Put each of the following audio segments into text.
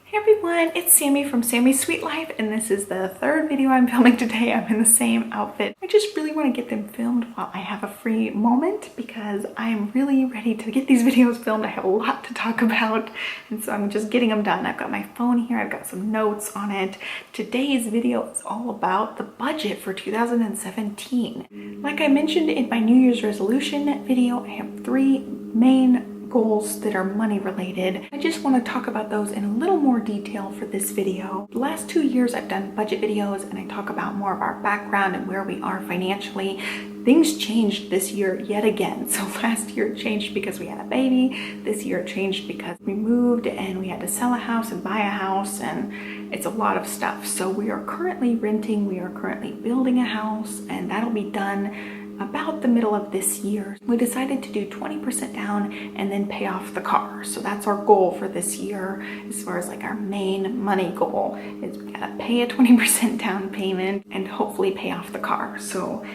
Hey everyone, it's Sammy from Sammy's Sweet Life, and this is the third video I'm filming today. I'm in the same outfit. I just really want to get them filmed while I have a free moment because I'm really ready to get these videos filmed. I have a lot to talk about, and so I'm just getting them done. I've got my phone here, I've got some notes on it. Today's video is all about the budget for 2017. Like I mentioned in my New Year's resolution video, I have three main goals that are money related. I just want to talk about those in a little more detail for this video. The last 2 years I've done budget videos and I talk about more of our background and where we are financially. Things changed this year yet again. So last year it changed because we had a baby. This year it changed because we moved and we had to sell a house and buy a house, and it's a lot of stuff. So we are currently renting, we are currently building a house, and that'll be done about the middle of this year. We decided to do 20% down and then pay off the car. So that's our goal for this year as far as like our main money goal is we gotta pay a 20% down payment and hopefully pay off the car. So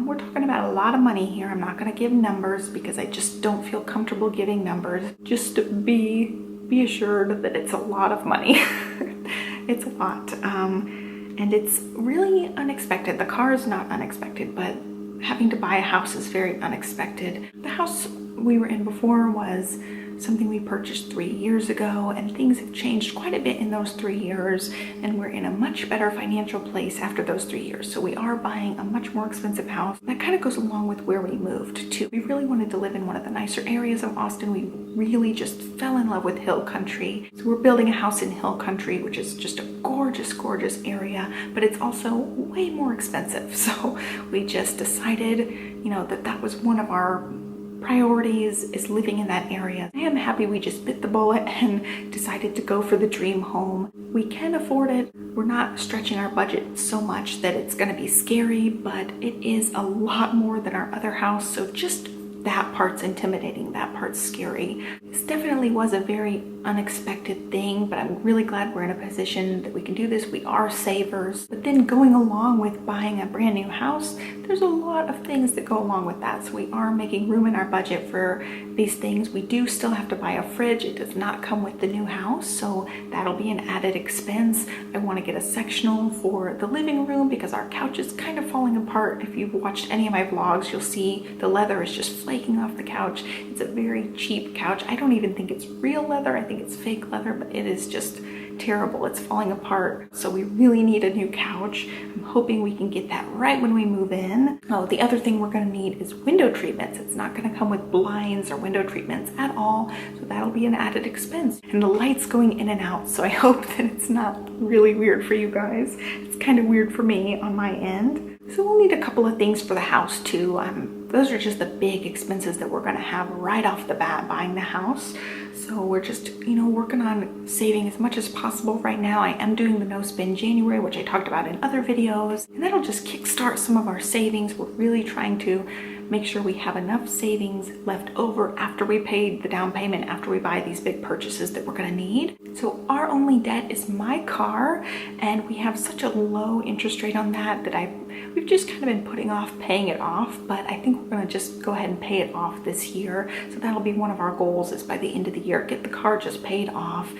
we're talking about a lot of money here. I'm not gonna give numbers because I just don't feel comfortable giving numbers. Just to be assured that it's a lot of money. It's a lot. And it's really unexpected. The car is not unexpected, but having to buy a house is very unexpected. The house we were in before was something we purchased 3 years ago, and things have changed quite a bit in those 3 years, and we're in a much better financial place after those 3 years. So we are buying a much more expensive house. That kind of goes along with where we moved to. We really wanted to live in one of the nicer areas of Austin. We really just fell in love with Hill Country. So we're building a house in Hill Country, which is just a gorgeous, gorgeous area, but it's also way more expensive. So we just decided, that was one of our priorities, is living in that area. I am happy we just bit the bullet and decided to go for the dream home. We can afford it. We're not stretching our budget so much that it's going to be scary, but it is a lot more than our other house. So just that part's intimidating, that part's scary. This definitely was a very unexpected thing, but I'm really glad we're in a position that we can do this. We are savers. But then going along with buying a brand new house, there's a lot of things that go along with that. So we are making room in our budget for these things. We do still have to buy a fridge. It does not come with the new house, so that'll be an added expense. I want to get a sectional for the living room because our couch is kind of falling apart. If you've watched any of my vlogs, you'll see the leather is just flaking off the couch. It's a very cheap couch. I don't even think it's real leather. I think it's fake leather, but it is just terrible. It's falling apart. So we really need a new couch. I'm hoping we can get that right when we move in. Oh, the other thing we're going to need is window treatments. It's not going to come with blinds or window treatments at all. So that'll be an added expense. And the lights going in and out. So I hope that it's not really weird for you guys. It's kind of weird for me on my end. So we'll need a couple of things for the house too. Those are just the big expenses that we're going to have right off the bat buying the house. So we're just, working on saving as much as possible right now. I am doing the no spend January, which I talked about in other videos, and that'll just kickstart some of our savings. We're really trying to make sure we have enough savings left over after we paid the down payment, after we buy these big purchases that we're going to need. So our only debt is my car, and we have such a low interest rate on that we've just kind of been putting off paying it off, but I think we're going to just go ahead and pay it off this year. So that'll be one of our goals, is by the end of the year, get the car just paid off.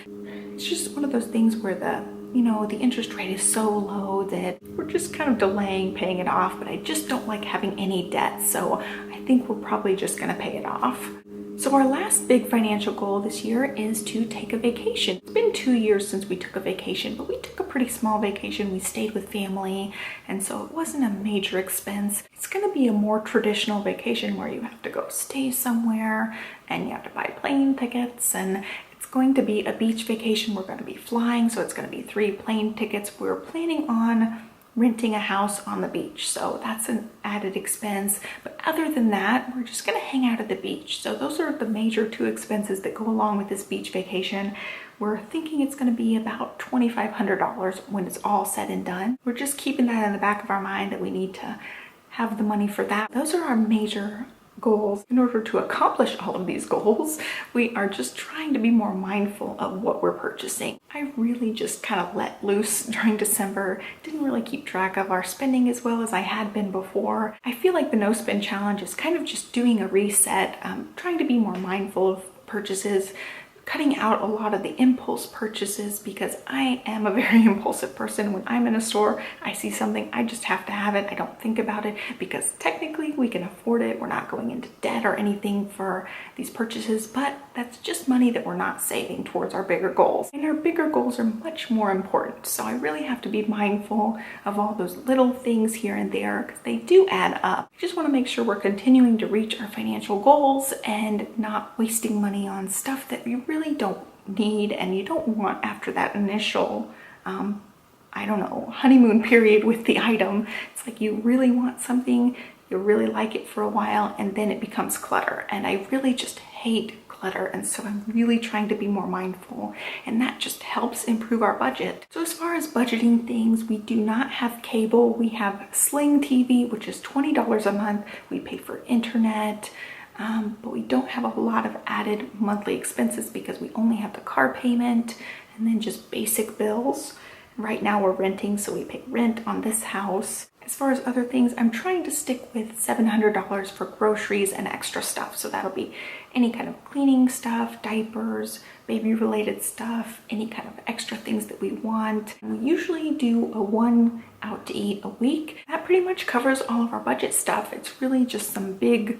It's just one of those things where the interest rate is so low that we're just kind of delaying paying it off, but I just don't like having any debt. So I think we're probably just going to pay it off. So our last big financial goal this year is to take a vacation. It's been 2 years since we took a vacation, but we took a pretty small vacation. We stayed with family, and so it wasn't a major expense. It's going to be a more traditional vacation where you have to go stay somewhere and you have to buy plane tickets, and it's going to be a beach vacation. We're going to be flying, so it's going to be 3 plane tickets. We're planning on renting a house on the beach, so that's an added expense. But other than that, we're just going to hang out at the beach. So those are the major 2 expenses that go along with this beach vacation. We're thinking it's going to be about $2,500 when it's all said and done. We're just keeping that in the back of our mind that we need to have the money for that. Those are our major goals. In order to accomplish all of these goals, we are just trying to be more mindful of what we're purchasing. I really just kind of let loose during December, didn't really keep track of our spending as well as I had been before. I feel like the no spend challenge is kind of just doing a reset, trying to be more mindful of purchases, cutting out a lot of the impulse purchases, because I am a very impulsive person. When I'm in a store, I see something, I just have to have it. I don't think about it because technically we can afford it. We're not going into debt or anything for these purchases, but that's just money that we're not saving towards our bigger goals. And our bigger goals are much more important. So I really have to be mindful of all those little things here and there because they do add up. I just want to make sure we're continuing to reach our financial goals and not wasting money on stuff that you really don't need and you don't want after that initial I don't know, honeymoon period with the item. It's like you really want something, you really like it for a while, and then it becomes clutter. And I really just hate clutter, and so I'm really trying to be more mindful, and that just helps improve our budget. So as far as budgeting things, we do not have cable. We have Sling TV, which is $20 a month. We pay for internet, but we don't have a lot of added monthly expenses because we only have the car payment and then just basic bills. Right now we're renting, so we pay rent on this house. As far as other things, I'm trying to stick with $700 for groceries and extra stuff. So that'll be any kind of cleaning stuff, diapers, baby related stuff, any kind of extra things that we want. We usually do a 1 out to eat a week. That pretty much covers all of our budget stuff. It's really just some big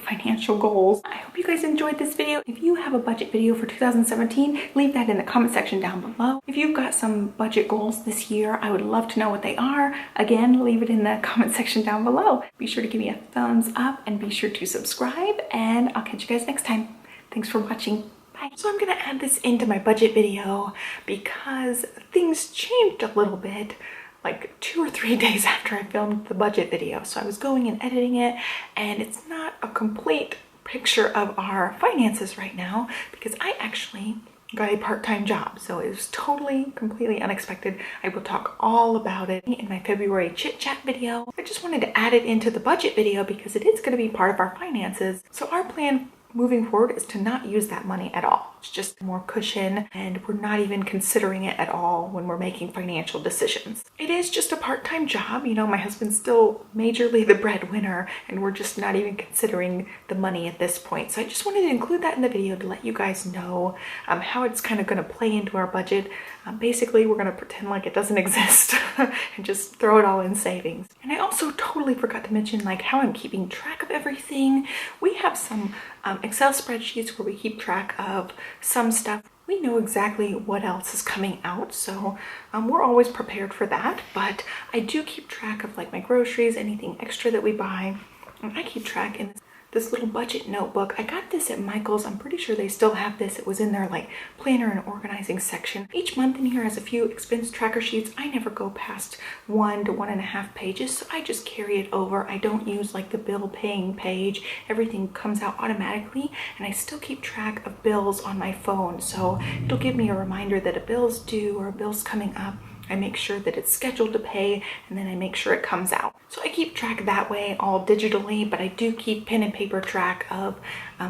financial goals. I hope you guys enjoyed this video. If you have a budget video for 2017, leave that in the comment section down below. If you've got some budget goals this year, I would love to know what they are. Again, leave it in the comment section down below. Be sure to give me a thumbs up and be sure to subscribe, and I'll catch you guys next time. Thanks for watching. Bye. So I'm gonna add this into my budget video because things changed a little bit like 2 or 3 days after I filmed the budget video. So I was going and editing it, and it's not a complete picture of our finances right now because I actually got a part-time job. So it was totally, completely unexpected. I will talk all about it in my February chit chat video. I just wanted to add it into the budget video because it is going to be part of our finances. So our plan moving forward is to not use that money at all. It's just more cushion, and we're not even considering it at all when we're making financial decisions. It is just a part-time job. You know, my husband's still majorly the breadwinner, and we're just not even considering the money at this point. So I just wanted to include that in the video to let you guys know how it's kind of going to play into our budget. Basically, we're going to pretend like it doesn't exist and just throw it all in savings. And I also totally forgot to mention like how I'm keeping track of everything. We have some Excel spreadsheets where we keep track of some stuff. We know exactly what else is coming out, so we're always prepared for that. But I do keep track of like my groceries, anything extra that we buy, and I keep track in this little budget notebook. I got this at Michael's. I'm pretty sure they still have this. It was in their like planner and organizing section. Each month in here has a few expense tracker sheets. I never go past 1 to 1.5 pages, so I just carry it over. I don't use like the bill paying page. Everything comes out automatically, and I still keep track of bills on my phone, so it'll give me a reminder that a bill's due or a bill's coming up. I make sure that it's scheduled to pay, and then I make sure it comes out. So I keep track that way, all digitally, but I do keep pen and paper track of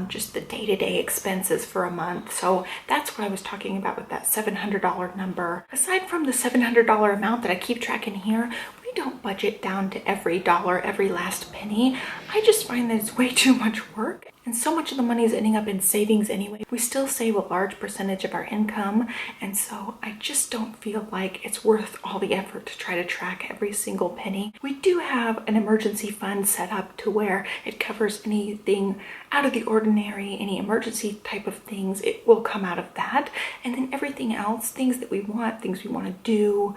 just the day-to-day expenses for a month. So that's what I was talking about with that $700 number. Aside from the $700 amount that I keep track in here, we don't budget down to every dollar, every last penny. I just find that it's way too much work, and so much of the money is ending up in savings anyway. We still save a large percentage of our income, and so I just don't feel like it's worth all the effort to try to track every single penny. We do have an emergency fund set up to where it covers anything out of the ordinary, any emergency type of things, it will come out of that. And then everything else, things that we want, things we want to do,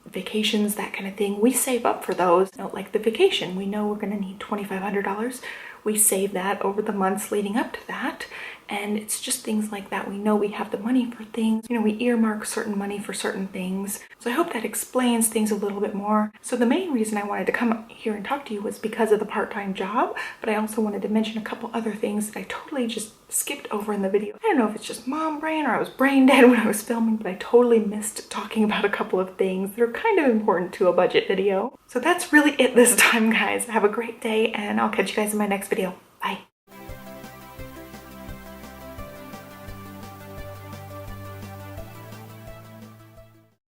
vacations, that kind of thing, we save up for those. You know, like the vacation, we know we're going to need $2,500. We save that over the months leading up to that. And it's just things like that. We know we have the money for things. You know, we earmark certain money for certain things. So I hope that explains things a little bit more. So the main reason I wanted to come here and talk to you was because of the part-time job, but I also wanted to mention a couple other things that I totally just skipped over in the video. I don't know if it's just mom brain or I was brain dead when I was filming, but I totally missed talking about a couple of things that are kind of important to a budget video. So that's really it this time, guys. Have a great day, and I'll catch you guys in my next video. Bye.